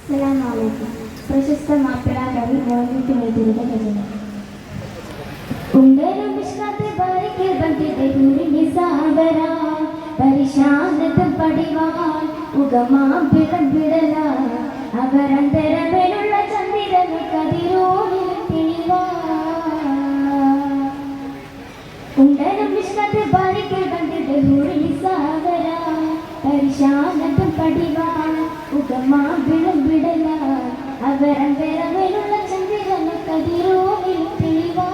അസ്സലാമലൈക്കും. പ്രശസ്ത മാപ്പിള കവി മോഹിത് മേത്തരുടെ രചന. ഉണ്ടേലും വിശ്വാത്തെ ബാരിക്ക് ബന്ധിതെ ദൂരിനി സാഗര പരിശാന്തം പടിവാൻ ഉഗമാം പിടംപിടല അവരന്തരമേലുള്ള ചന്ദ്രന് കതിരോനിൽ തെളിവാ. ഉണ്ടേലും വിശ്വാത്തെ ബാരിക്ക് ബന്ധിതെ ദൂരിനി സാഗര പരിശാന്തം പടിവാൻ ഉഗമാം പിടംപിടല അവരന്തരമേലുള്ള ചന്ദ്രന് കതിരോനിൽ തെളിവാ.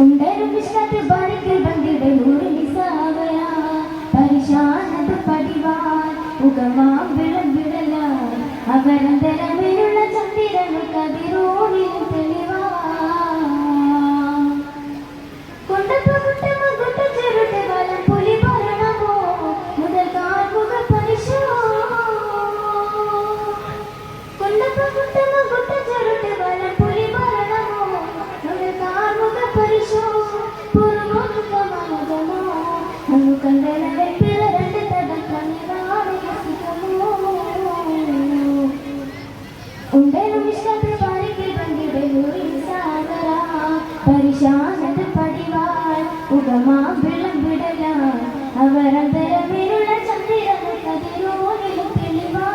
ഉണ്ടേലും വിശ്വാത്തെ ബാരിക്ക് ബന്ധിടെ ഊരിനി സാഗര പരിശാനത് പടിവാൻ ഉഗമാം വിളംബിടല അവരന്തരമേലുള്ള ചന്ദ്രന് കതിരോനിൽ തെളിവാ. ഉണ്ടേലും വിശ്വാത്തെ ബാരിക്ക് ബന്ധിടെ ഊരിനി സാഗര പരിശാനത് പടിവാൻ ഉഗമാം വിളംബിടല അവരന്തരമേലുള്ള ചന്ദ്രന് കതിരോനിൽ തെളിവാ.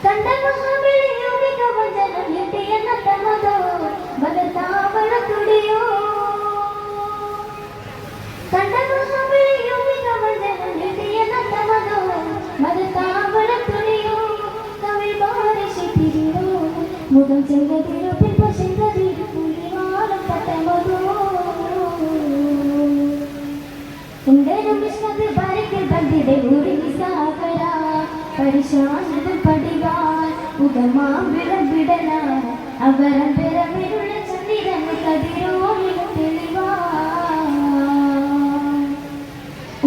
കണ്ട മഹാബലിയോ മികവഞ്ചനം എത്തിയ നട്ടമതോ ബലതാവള തുടിയോ. കണ്ട മഹാബലിയോ മികവഞ്ചനം എത്തിയ നട്ടമതോ ബലതാവള തുടിയോ. കവിൾ ബാരിശിതിരോ മുഖം ചെങ്കതിരോ പിൻപശിങ്കതിരോ പുലിവാളം പട്ടമതോ. ഉണ്ടേലും വിശ്വാത്തെ ബാരിക്ക് ബന്ധിടെ ഊരിനി സാഗര പരിശാനത് പടിവാൻ ഉഗമാം വിളംബിടല അവരന്തരമേലുള്ള ചന്ദ്രന് കതിരോനിൽ തെളിവാ.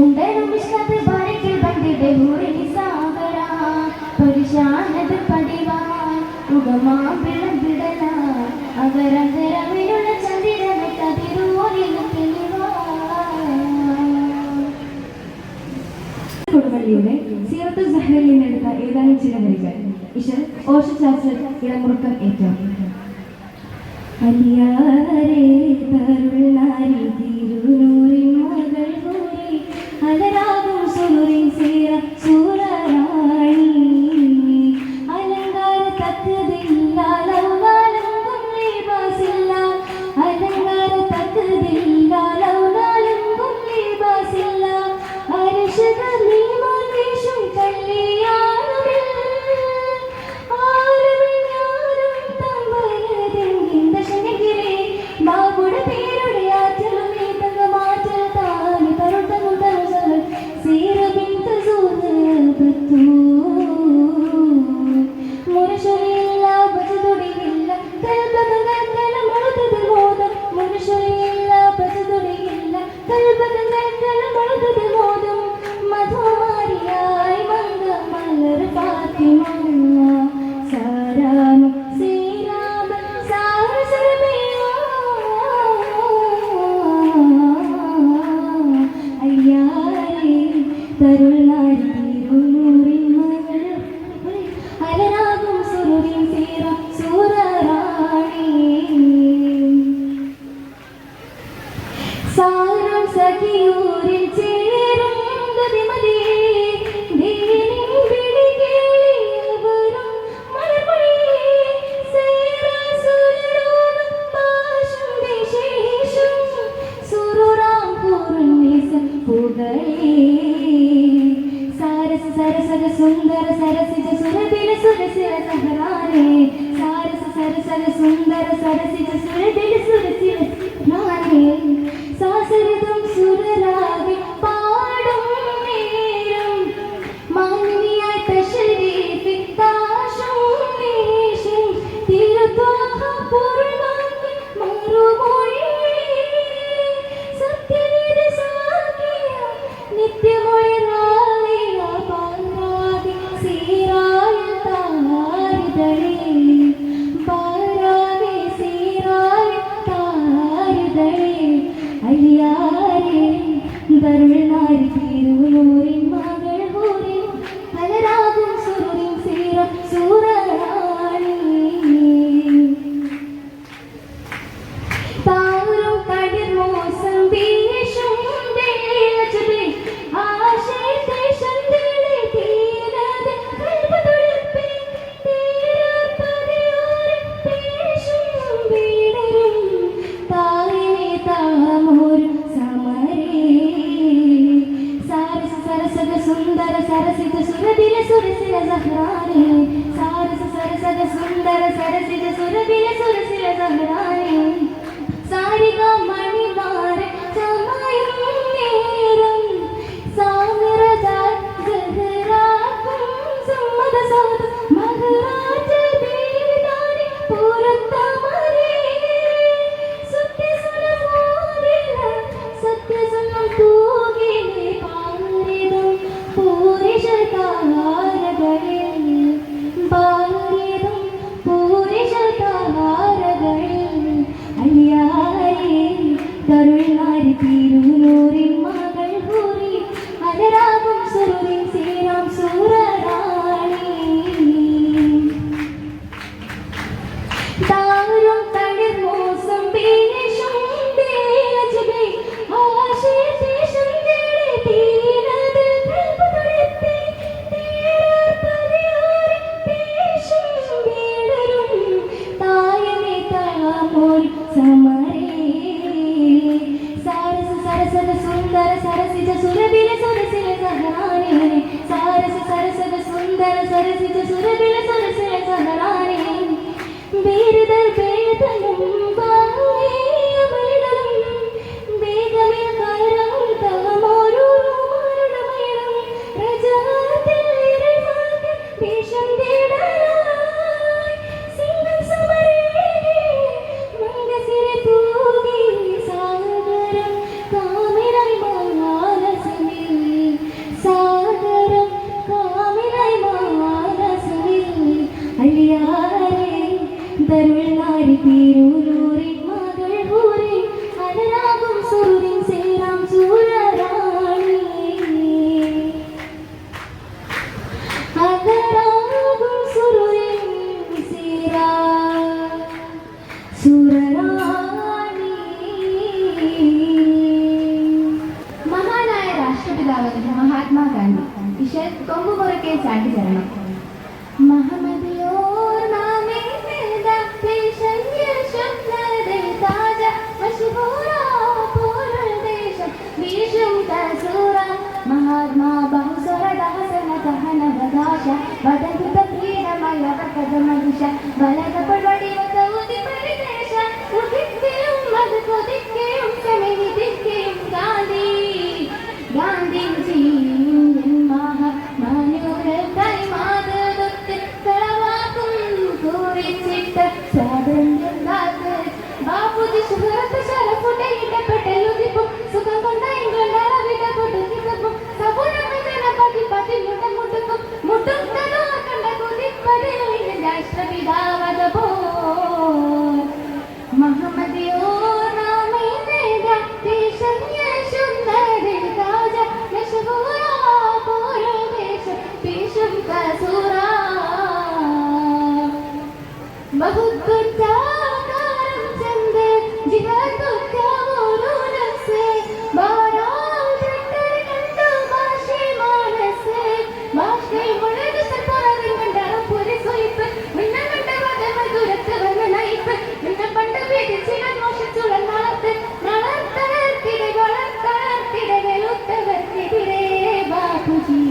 ഉണ്ടേലും വിശ്വാത്തെ ബാരിക്ക് ബന്ധിടെ ഊരിനി സാഗര പരിശാനത് പടിവാൻ ഉഗമാം വിളംബിടല അവരന്തരമേലുള്ള ചന്ദ്രന് കതിരോനിൽ തെളിവാ. കൊടുവള്ളിയുടെ സീറത്തുൽ സഹ്റയിൽ നിന്നെടുത്ത ഏതാനും ചില വരികൾ. ഇശൽ ഓഷചാച്ചൽ ഇളമുറുക്കം ഏറ്റവും. അലിയാരേ തരുളാരി തിരുനൂറിൻ മകൾ കൂടി അലരാകും സൂറിൻ സീറ സൂററാണി അലങ്കാര തക്കതില്ല ലൗലാലങ്കും ലിബാസില്ല അലങ്കാര തക്കതില്ല ലൗലാലങ്കും ലിബാസില്ല അരിശത നീമാൻ വേഷം കല്യാണമിൽ ആരുമില്ലാരും തമ്പയതെങ്കിൻ ദശനഗിരി ബാബുട പേരുടെ ആറ്റലും ഈ തങ്ക മാറ്റൽ താനി തരുട്ടങ്ങും തരുസകൾ സീറ ബിന്ത് സൂതബത്തു മുരശൊലിയില്ല ബജതുടിയില്ല കൽബകങ്ങൾക്കല മറുതത് മോദം മുരശൊലിയില്ല ബജതുടിയില്ല കൽബകങ്ങൾക്കല മറുതത് മോദം മധുമാരിയായി മംഗ മലർ ഫാത്തിമ സാരാമ ശ്രീരാമ സാരസരമേയ അയ്യാരേ തരുളാരി തിരുനൂറിൻ മകൾ അലരാകും സുറുരിൻ സീറ സൂററാണി സാരം സഖിയൂരിൽ ചേരും ഗതിമതിയേ ദീനിൻ പിടികേളിയവരും മലർമൊഴിയേ സേറ സുരരോണം പാശം വിശേഷം സുറുറാം പൂർണ്ണിസ പുകളേ സാരസ സരസര സുന്ദര സരസിജ സുരബില സുരസിര സഹറാനേ സാരസ സരസര സുന്ദര സരസിജ സുരബില സുരസിര സഹറാനേ സാസരിതം സുരരാഗി പാടും നേരം മാനിനിയായി തശരീഫി താശം നേശം തീ പാരാവേ സീറായി താരുതളേ അലിയാരേ തരുൾനാരി തിരുനൂറിൻ മകൾ ഹൂരി അലരാകും സുരുറിൻ സീറ സൂററാണി താരും കടിർ മോസം വീശും വേലജുബി ആശയത്തെ ശന്തളേ തീരതെ കൽബതുളിപ്പി തീരപതിയോരെ പേശും വീടരും തായിനെ താമോരും സമരേ സാരസ സരസത സുന്ദര സരസിത സുരബില സുരസില സഹ്റാനി സാരസ സരസത സുന്ദര സരസിത സുരബില സുരസില സഹ്റാനി സാരിക മണിമാര ചമയും നേരം സാമിരജാൽ സഹറാക്കും സമ്മത സൗദ മഹരാജ ദേവിതാനി പുറത്തമരേ സത്യസുനം തൂകിലെ പാരിതം പൂരിഷതാരകളെ പാരിതം പൂരിഷതാരകളെ അലിയാരേ തരുൾനാരി തിരുനൂറിൻ മകൾ ഹൂരി അലരാകും സുരുറിൻ സീറാം സൂററാണി താരും തളിർ മോസം വീശും വേലജുബി ആശയത്തെ ശന്തളേ തീരതെ കൽബതുളിപ്പി തീരപതിയോരെ പേശും വീടരും തായനെ താമോർ സമരേ സാരസ സരസത സുന്ദര സരസിജ സുരബില സുരസില സഹറാനി സാരസ സരസത സുന്ദര സരസിജ സുരബില സുരസില സഹറാനി വീരദർ വേദനം വാങ്ങിയവിടം വേഗമേ കയറും തമോരു മരണമേളം പ്രജാത്തിൽ ഇരമാക്കി ഭീഷം തേടലായി സിംഹം സമരേ മംഗസിരെ തൂകി സാഗരം കാമിനായി മാനസമേ സാഗരം കാമിനായി മാനസമേ അലിയാരേ തരുൾനാരി തിരുനൂറിൻ മകൾ ഹൂരി അലരാകും സുരുറിൻ സീറാം സൂററാണി അലരാകും സുരുറിൻ സീറാം സൂററാണി. മഹാനായ രാഷ്ട്രപിതാവ് മഹാത്മാഗാന്ധി ഇഷൽ കൊമ്പുമുറക്കെ ചാണ്ടിച്ചരണം महमदियों नामे मिलदा पेशन यशम नदे ताजा मशहूरा पूर्ण देश विषम तसूरा महात्मा बहुसरा दासन कहन वदाशा वदंत तक्रीर मय वकदम दिशा बलद पड़वड़ी वकउति परिदेश उदिक्केम मद को दिक्केम समेहि दिक्केम गांधी गांधी जी महा मान्योर कई माद बापूजी शुभरत शरफ उठे पटेलू दीपू सुख कोंड इंग्लंड विट कोटू दीपू सबून मिलन पति पति मुट मुटुकु मुटुकनो कंडकु दीपदे राष्ट्रपितावद बोल महमदियो नामे देगा देशन्य सुंदर ताजा मशहूरा पूर्ण देश पेशम का सूरा बहुत कुत्ता कारम चंदे जिगर कुत्ता बोलो नफसे बाराल ट्रैक्टर कंडो माशे मानसे माशे मुड़द सरपोरा गंडार पूरे सोइप मिन्न कंड वाद मधुरत वन्न नाइप मिन्न पंड बीट चिन मोश चुलन नालत तिरे वेलुत्त वर्तिरे बापूजी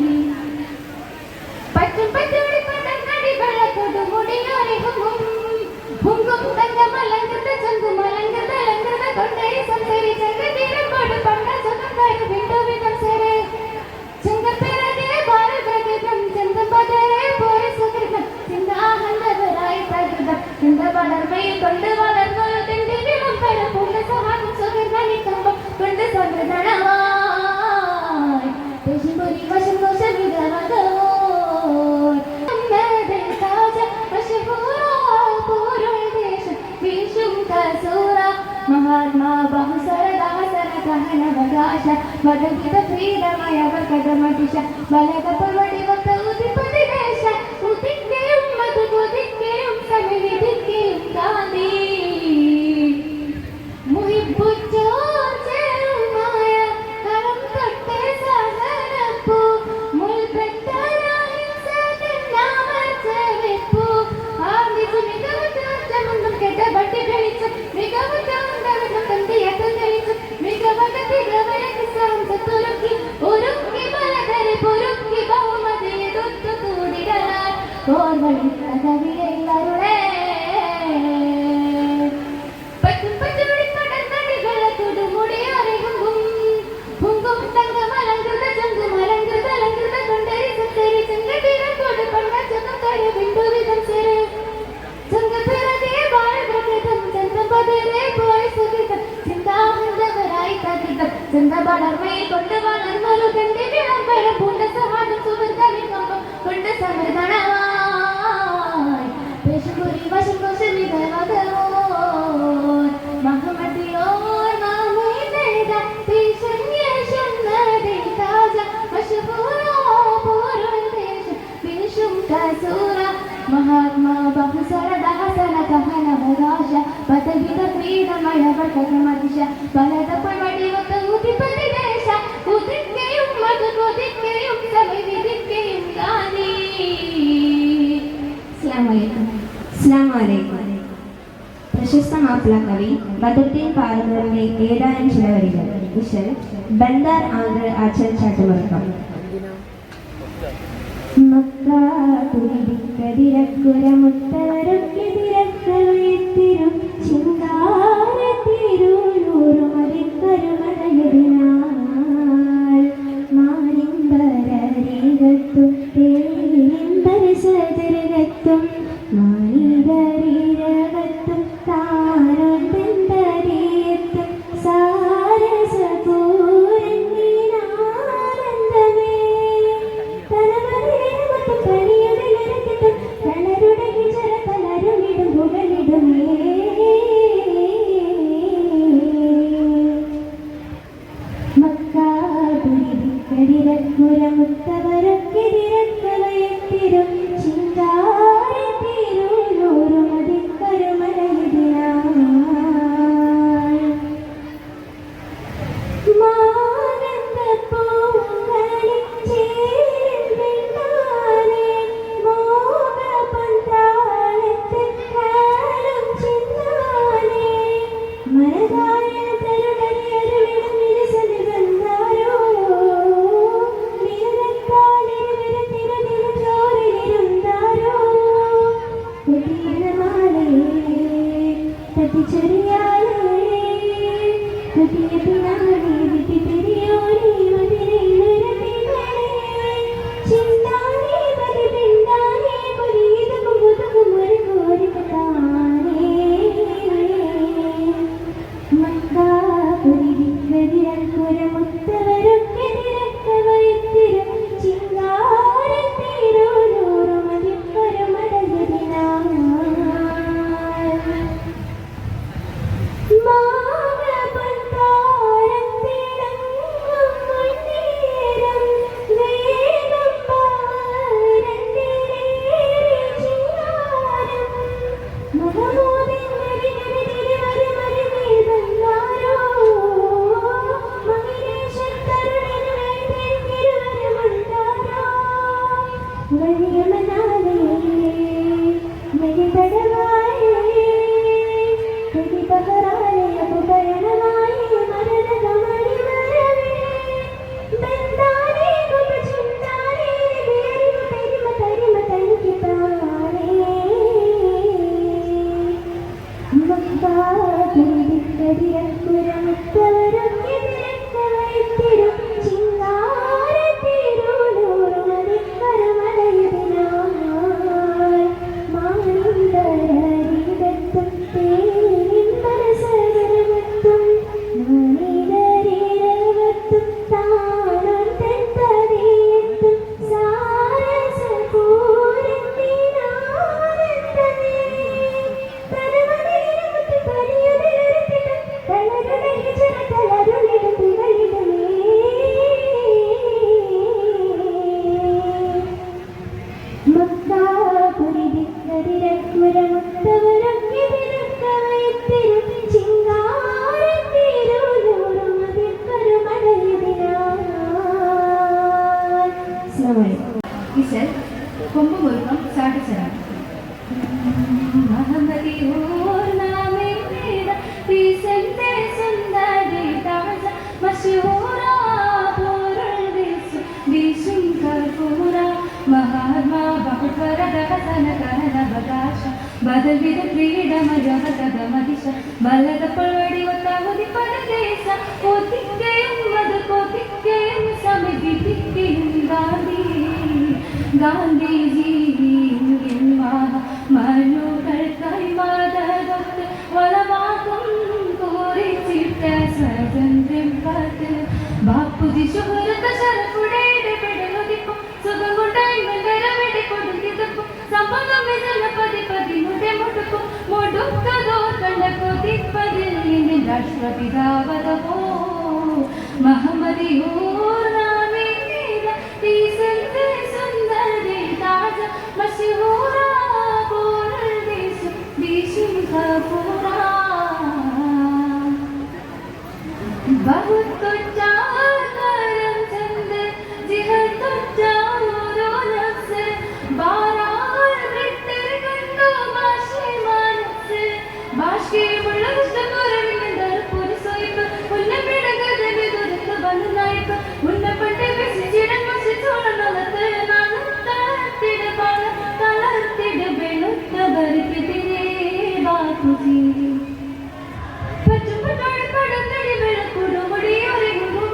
पट्टम पट्टोड़ी पटन नडी बेळकोडु मुडियोरे हुंगुम तंग मलंगृत चंगु मलंगृत लंगृत कोंडै संसेरि चंग तीरकोडु पंड सुगंधर बिंदु विदम सेरे चंग पेरगे बार गगगम चंद बदरे पोरे सुकृतम चिंदा हंदवराय तगदम चिंद बलर्मै कोंडु वलर्वल तिंदि विलम पेर पुंड सहागम सुगंधनि कंबम कोंड संग्रदणवाय पेशिंबुरी वशं कोश विदवदो ताजा കഹനവകാശ വദകിത പ്രീതമയ വർക്കതമതിശ ബലകപവടി വതൗതിപതിദേശ ഉദിക്കയും മധുബുദിക്കയും സമിതിക്കയും ഗാന്ധി മുഹിബുച്ചോചരുമായ കരം തൊട്ടേ സഹനപ്പൂ മുൽബെട്ടരാഹിംസകൻ നാമച്ചരിപ്പൂ ആമിതു മികവുറ്റമുണ്ടും കെട്ട ബട്ടി കഴിച്ചു മികവുറ്റമുണ്ടവനും തന്തിയത്തും കഴിച്ചു മികവകത്തിരവരക്ക് സംസത്തുരുക്കി ഒരുക്കി ബലധരി പൊരുക്കി ബഹുമതിയെടുത്തു കൂടികളാൽ ഓർവഴി കവിയരുളേ കൊണ്ട് വളർന്നൊരു കണ്ടി വിളമ്പഴ പൂണ്ട സഹായം സുഹൃത്തലിംഗം കൊണ്ട് സമൃദ്ധണമായി പേശുകുരി വശം കോശമിതവതോ മഹമതിയോർ മാമേത തീശന്യേഷന്നതി താജ വശപൂരോ പൂരുദേശ വിഷും കസൂര മഹാത്മാ ബഹുസര ദഹസന കഹനവകാശ പതവിത പ്രീതമയ വർക്കതമതിശ ബലതപവടി വതൗതിപതിദേശ ഉദിക്കയും മധുബുദിക്കയും സമിതിക്കയും ഗാന്ധി. അസ്സലാമു അലൈക്കും. പ്രശസ്ത മാപ്പിള കവി ബദറുദ്ദീൻ പാറന്നൂരിന്റെ ഏതാനും ചില വരികൾ. വിഷൽ ബന്ദാർ ആന്ധ്ര ആച്ചൽ ചാട്ടുമർക്കം. മക്കാതിരക്കുരമുത്തവരൊക്കെതിരക്കവയത്തിരും ചിങ്കാരത്തിരുനൂറുമതിക്കരുമലയതിനാൽ മാനിമ്പരീകത്തും സദരകത്തും മാനിതരീരകത്തും താരന്തരീയത്തും സാരസപൂരന്ദമേ തലമറിമത്തും പനിയതിലരത്തിട്ടും തളരുടെ ഹിജറ തളരുമിടും പുകളിടുമേ മക്കാതിരക്കുരമുത്തവരൊക്കെതിരക്കവയത്തിരും ചിങ്കാരത്തിരുനൂറുമതിക്കരുമലയതിനാൽ മാനന്ദപ്പൂങ്കളിൽ ചേരുന്നെന്നാനേ മോഹപന്താളത്ത് കാലും ചിന്നാനേ മനതായ തരുടരിയരുളിടും വിരസതി വന്നാരോ നിരത്താലിരുവരത്തിരുതിരും ചോറിലിരുന്നാരോ കുട്ടീനമാലേ തട്ടിച്ചൊരിയാലേ കുട്ടിയ പിന്നാലെ വിട്ടി തിരിയോരി മതിരയിലുരത്തികളേ ചിന്താനേ മതി പിന്നാനേ പൊരിയതും മുതുകും ഒരു കോരിക്കത്താനേ മക്കാതിരക്കുരമുത്തവരൊക്കെതിരക്കവയത്തിരും ചിങ്കാരത്തിരുനൂറുമതിക്കരുമലയതിനാൽ മാനപന്താരത്തിളങ്ങും മുന്നേരം വേഗം പാരന്തിരേറി ചിങ്കാരം മഹമൂദിൻ വരിവരിതിരുവരുമരുമീതന്നാരോ മഹിരേശൻ തരുണിനു വേണ്ടിരുവരുമുണ്ടാരോ വലിയമനാലേ മെലിപടവായേ ബഹറാലയ ഉപകരണമായി മരണകമണി വരവേ ബന്ധാനേ ഗുപചിന്താനേ വേരിമ പെരിമ തരിമ തനിക്കിത്താനേ മക്കാതിരക്കുരമുത്തവരൊക്കെതിരക്കവയത്തിരും ചിങ്കാരത്തിരുനൂറുമതിക്കരുമലയതിനാൽ മാനിന്തരീകത്തും തേനിമ്പരസകരകത്തും മാനിതരീരകത്തും താനൊന്തരീയത്തും സാരസപൂരന്ദിനാനന്ദമേ തലമറിമത്തും പനിയതിലരത്തിട്ടും തളരുടെ ഹിജറ ಬದಲಿದ ಕ್ರೀಡಮಯ ಮದಿಶ ಬಲದ ಪಳವಡಿ ಒತ್ತಾವದಿ ಪರದೇಶ ಕೋತಿಕ್ಕೆയും മത് കോതിക്കെയും സമീപിക്കും ഗാന്ധി ഗാന്ധിജിயின் മനുകൾക്കായി മാതകത്ത് വളമാകും കുറിച്ചിട്ട സ്വാതന്ത്ര്യം കാത്ത് ബാപ്പുജി ശുഹ്രത ശരഫുടേടെ പെടലുദിപ്പും സുഖം കൊണ്ടായി മന്ദരമെടെ കൊടുക്കിതപ്പും സമ്പദം വിജന പതി പതി മുടെ മുടുക്കും മുടുക്കതോ കണ്ട കൊതിപ്പതിൽ ഇന്ത്യൻ രാഷ്ട്രപിതാവതമോ മഹമ്മദിയൂർ നാമേ തീസന്റെ സുന്ദരി താജ മശഹൂറാ ബോലൽ ദേശം ദേശം കപൂറാ बहुत तुझा करम चंद जिहर तुझा ओरो नफ्स बारार वृत्तर कंडो बाशे मानस बाशे बुलंद करविंदर पुरसोइप उन्ने पिडगद बिदुरत बंदनाइप उन्ने पट्टे बेसी चिड़न मसे छोड़नलत नानत्तिड बाल तलर्तिड बेलुत्त बरकितिरे बापुजी പറ്റുപട്ടോട് കടന്നടി വെള്ളക്കുടുമുടിയൊരുങ്ങും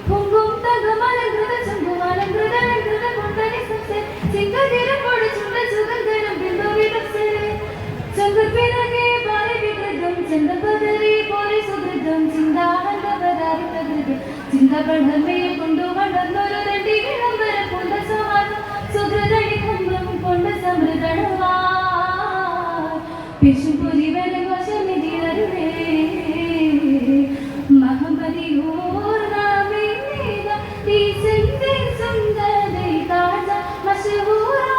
പൊങ്കും തകമലങ്കൃത ചങ്കുമലങ്കൃത കൊണ്ടനി സസ്യ ചിങ്കതിരപ്പൊട് ചുണ്ട സുഗന്ധനം ബിന്ദു വിദക്സരെ ചങ്കുപിറകെ പാരി വികൃതം ചന്ദപദരി പോരി സുഹൃതം ചിന്താഹന്തപദാരിതകൃതി ചിന്തപഠമേ കൊണ്ടു വളർന്നൊരു രണ്ടി വിളംബര കൊണ്ട സമാനം സുഹൃദണി കുംഭം കൊണ്ട സമൃദണവാ പിശുപുരി വരഘോഷമിതിരരുളേ മഹമ്മദിയൂർ നാമേ തീസന്റെ സുന്ദരി താജ മശഹൂറാ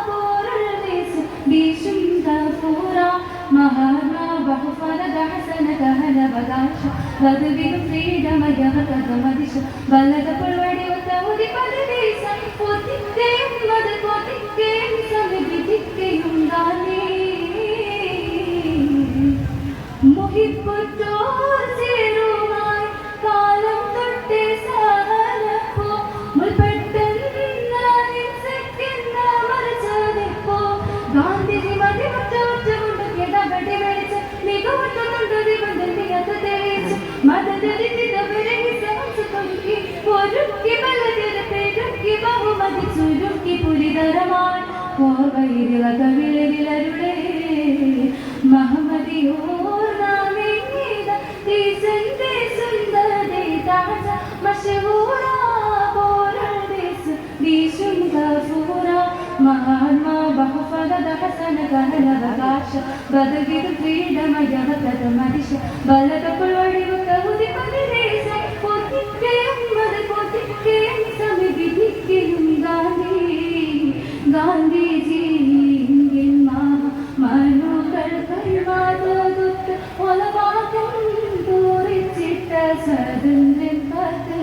ബോലൽ ദേശം ദേശം കപൂറാ മഹാത്മാ ബഹുഫലദ ഹസന കഹലവകാശ വധവിലും ഫ്രീഡമയ കഥമദിശ ബലത പുൽവടി ഒത്തവുതി പരദേശ കോതിക്കെയും മത് കോതിക്കെയും സമീപിക്കും ഗാന്ധി മുഹിപ്പുറ്റോർ ചേരുമായി കാലം തൊട്ടേ സഹനപ്പോ മുൾപ്പെട്ടെന്നാലിൻ സെക്കെന്ന മറിച്ചതിപ്പോ ഗാന്ധിജി മതിമുറ്റമുറ്റമുണ്ട് കിടപടി വെളിച്ച് മികവുറ്റുകൊണ്ട് ദിവസം നികത്ത് തെളിച്ച് മതദരിദ്രവരെ സംസ്കൃതി ഒരുക്കി ബലതിര പെരുക്കി ബഹുമതി ചുരുക്കി പുലിതരമായി കോർവയിലുള്ള കവിളിലരുളേ മഹമ്മദിയൂർ നാമേ തീസന്റെ സുന്ദരി താജ മശഹൂറാ ബോലൽ ദേശം ദേശം കപൂറാ മഹാത്മാ ബഹുഫലദ ഹസന കഹലവകാശ ബദകിൽ ക്രീഡമയ കഥമദിശ ബലത പുൽവടി ഒത്തവുതി പരദേശ കോതിക്കെയും മത് കോതിക്കെയും സമീപിക്കും ഗാന്ധി ഗാന്ധിജിயின் മനുകൾ കൈവാതതുത്ത് ഒലവാക്കും പൂരിച്ചിട്ട സ്വാതന്ത്ര്യം കാത്ത്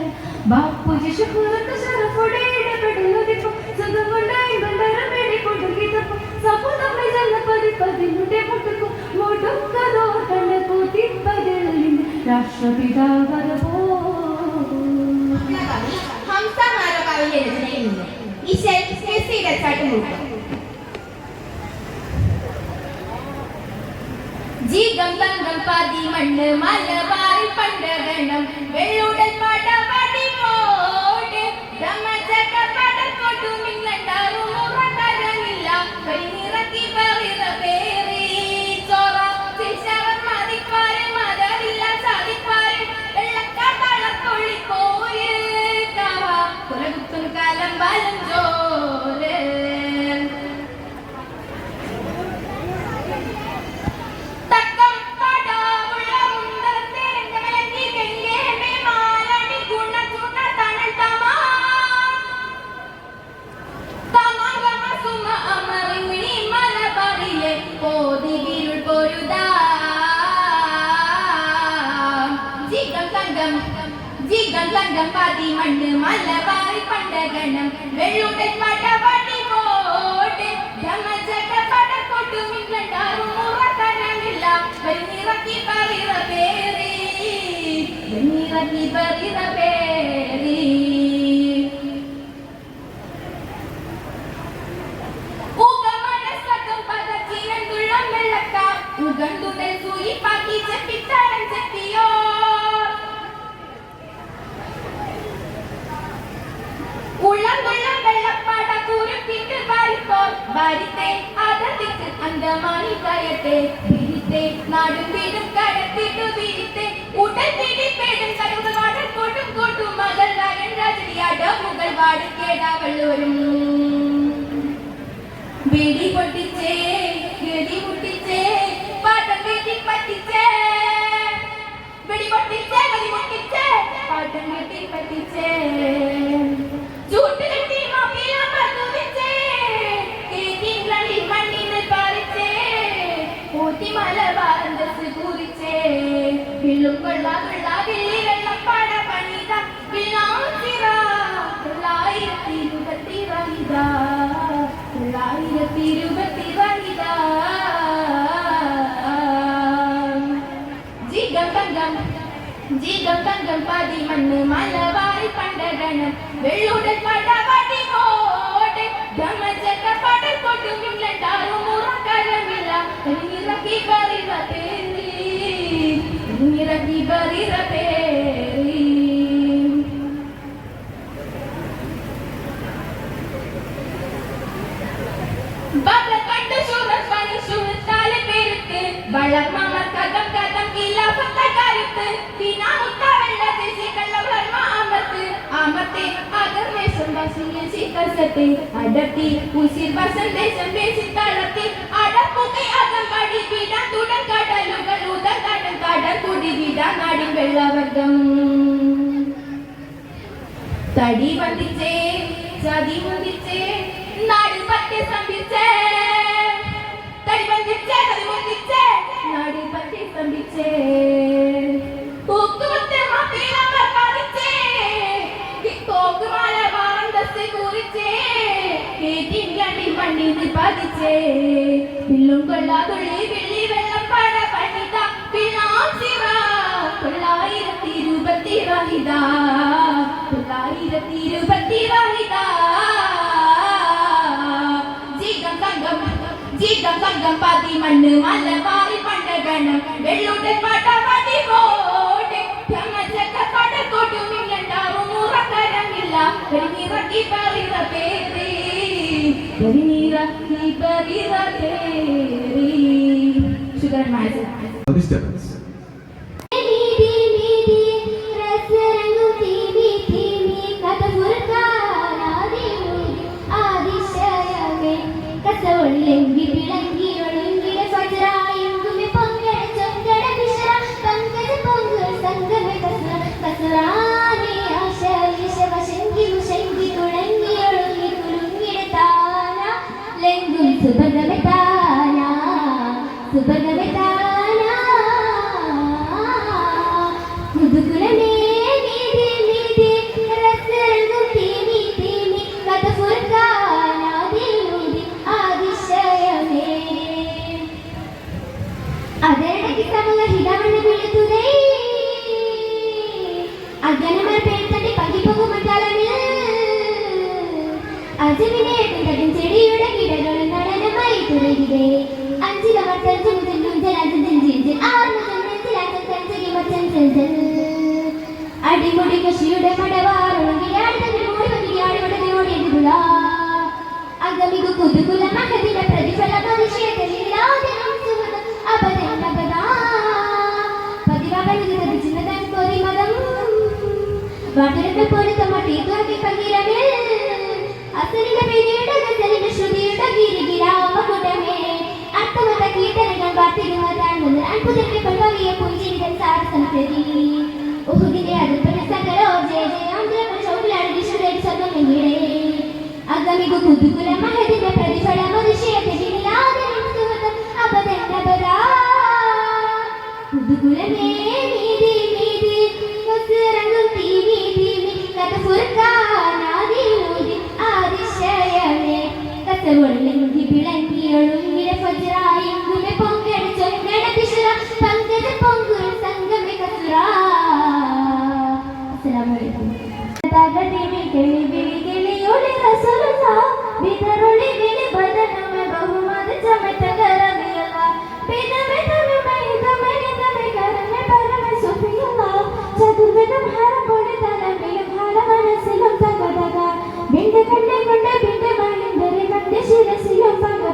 ബാപ്പുജി ശുഹ്രത ശരഫുടേടെ പെടലുദിപ്പും സുഖം കൊണ്ടായി മന്ദരമെടെ കൊടുക്കിതപ്പും സമ്പദം വിജന പതി പതി മുടെ മുടുക്കും മുടുക്കതോ കണ്ട കൊതിപ്പതിൽ രാഷ്ട്രപിതാവതമോ. ഹംസമാരോ കവിയുടെ രചനയിൽ നിന്ന് ഈശൽ കെസിയുടെ ചട്ടുമുട്ട് ജീഗം തങ്കം പാതി മണ്ണ് മലബാറിൽ പണ്ടകണം വെള്ളുടൽ പടപടി പോട് ബ്രഹ്മചക്ര പടക്കോട്ടു മിന്നണ്ടാറും ഉറക്കരങ്ങില്ല കൈനിറക്കി പറയുന്ന പേരി ചോറ ശിശവൻ മതിപ്പാരൻ മതറില്ല സാധിപ്പാരൻ വെള്ളക്കാട്ടളക്കൊള്ളി പോര് കാവ കുലകുത്തും കാലം ബാലം ചോര് തക്കം പടാവുള്ള മുണ്ടത്തെ രംഗമലങ്കി ഗംഗേ മേ മാലടി ഗുണ ചുണ തണൽ തമാ തമാഗമ സുമ അമറിങ്ങി മലബാറിലെ പോതി വിരുൾ പൊരുതാ ജീഗം തങ്കം പാതി മണ്ണ് മലബാറിൽ പണ്ടകണം വെള്ളുടൽ പടപടി പോട്ട് ബ്രഹ്മചക്ര പടക്കോട്ടു മിന്നണ്ടാറും ഉറക്കരങ്ങില്ല വെണ്ണിറക്കി പറയുന്ന പേരി വെണ്ണിറക്കി പറയുന്ന പേരി ഊകമനസ്സകം പദചീനന്തുള്ള വാരിത്തെ ആദർത്തിക്ക് അന്തമാണി കയത്തെ വിരിത്തെ നാടും വീടും കടത്തിട്ടു വിരിത്തെ ഉടൽ പിടിപ്പേടും കരുകൾ വാടൽ കോട്ടും കോട്ടും മകൾ രാജൻ രാജടിയാട മുകൾ വാട് കേടാവള്ളൂരും വെടി പൊട്ടിച്ചേ ഗതി മുട്ടിച്ചേ പാട്ടം വീട്ടി പറ്റിച്ചേ വെടി പൊട്ടിച്ചേ ഗതി മുട്ടിച്ചേ പാട്ടം വീട്ടി പറ്റിച്ചേ ചൂട്ടുകെട്ടി മാപ്പില പറഞ്ഞു വെച്ചേ കേട്ടിങ്ങളി മണ്ണിൽ പാറിച്ചേ ഊട്ടി മല വാറന്തസ് കുറിച്ചേ വിള്ളും കൊള്ളാ കൊള്ളാ വെള്ളി വെള്ളം പാട പണിത വിളാസിറ 2020 വനിതാ 2020 വനിതാ ജീഗം തങ്കം പാതി മണ്ണ് മലവാറി പണ്ടകണം വെള്ളുടൽ പടവാടി കോട്ടെ ധമജക പടൽ കൊട്ടും ഇംഗ്ലണ്ടാറും മുറക്കരമില്ല നിറക്കി ബറിറതേ Baba kanda surat pani surat tale peruttu balak mamar kadam kadam kila patta karuttu bina mutta vella desi kallam harma amate agar me sambasiye sikasate adati usir basandesam besi talati adapu kai agam padi bida tudan kadalugal udan kadam kudi bida nadi vella vargam tadi vandiche jadi vandiche നാട് പറ്റി സ്തംഭിച്ചേ തടി ബന്ധിച്ചേ തടി ബന്ധിച്ചേ നാട് പറ്റി സ്തംഭിച്ചേ പൂക്കുമുത്തെ മാപ്പിളവർ പാടിച്ചേ കോക്കുമാല വാറന്തസ് കുറിച്ചേ കേട്ടിങ്കണ്ടി മണ്ണിൽ പതിച്ചേ പിള്ളും കൊള്ളാതുള്ളി വെള്ളി വെള്ളം പട പണിത പിള്ളാസിറ 2020 വനിതാ 2020 വനിതാ ജീഗം തങ്കം പാതി മണ്ണ് മലവാറി പണ്ടകണം വെള്ളുടൽ പടവാടി കോട്ടെ ധമജക പടൽ കോട്ടും ഇംഗ്ലണ്ടാറും മുറക്കരമില്ല പെരിനിറക്കി ബറിറതേറി ഷുഗർ മാസ് disturbance. ഒളിലെങ്കി വിളങ്ങി ഒളിങ്കിട സ്വജരായെങ്കുമെ പൊങ്കട ചൊങ്കട വിശറ പങ്കജ പൊങ്കുൽ സംഗമെ കസറാനെ ആശ വിശവശങ്കി മുശങ്കി തുണങ്ങി ഒളുങ്ങി കുലുങ്ങിട താന ലെങ്കുൽ സുഭഗമെ താന മുതുകുലമേ നീതി നീതി രസരംഗും തീമി തീമി കഥ ഫുർഖാനാദി ಅದರಡಕ್ಕೆ ಸಮಗ ಹಿಡವನ್ನು ಬೀಳುತ್ತದೆ ಅಜ್ಞಾನಮರ പേഴ്ത്തണ്ടി പകിപ്പകു മണ്ടാലന് അജമിനെ തടം ചെടിയുടെ കിടകളും നടനമായി തുറകിടെ അഞ്ചിലവർ തഞ്ചു മുതലും ജലജൻ ജിഞ്ചിൽ ആർമജൻ തഞ്ചകി മച്ചൻ ചെഞ്ചൽ അടിമുടി കശിയുടെ മടവാറുണ്ടെങ്കിൽ അടുത്തതിൽ മൂടി വന്നിയാടി വടനെ ഓടിയതുള്ള അഗമികു കുതുകുല മഹദിന പ്രതിഫല മനുഷ്യതലില്ലാതെ വാട്ടരത്തെ പോലത്തെ മട്ടി തുറക്കി പങ്കിരമേ അസലിന്റെ പേരിയുടെ ഗസലിന്റെ ശ്രുതിയുടെ ഗിരിഗിരാമകുടമേ അർത്ഥമത കീർത്തനങ്ങൾ വാർത്തിരുവതാണെന്ന് അത്ഭുതത്തെ പൽവകിയ പുഞ്ചിരിതൻ സാരസംസരി ഉഹുദിന്റെ അതിർപ്പന സകലോ ജയ ജയാന്തരങ്ങൾ ചൗക്കിലാണ് വിശുദ്ധ സ്വർഗമെങ്കിടെ അഗമികു കുതുകുല മഹദിന്റെ പ്രതിഫല മനുഷ്യതലില്ലാതെ അപദന്തപദാ കുതുകുലമേ നീതി നീതി കസരംഗും തീമി തീമി കഥ ഫുർഖാനാദി ഊതി ആദിശയമേ കഥവൊളിലെങ്കി വിളങ്ങി ഒളുങ്ങിട ഫജ്റായെങ്കുമെ പൊങ്കട ചൊങ്കട വിശറ പങ്കജ പൊങ്കുൽ സംഗമെ കസുറാ അസ്സലാമു അലൈക്കും തഗതിമി കിളി വിളി കിളിയുടെ റസൂലുള്ളാ വിതറുളി വിളി ബദനമെ ബഹുമത ചമറ്റകരമിയല്ല പിതമെ തമെ തമെ കരമെ പരമെ സുഫിയല്ല ചതുർവേദം ഹരപൊടി തലമിലും ഹര മനസ്സിലും തകതക ബിന്ദ കണ്ടെ കൊണ്ട് ബിന്ദ മണിന്തരെ കണ്ടെ ശിരസിലും പക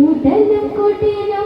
ഉടലും കൊടിലും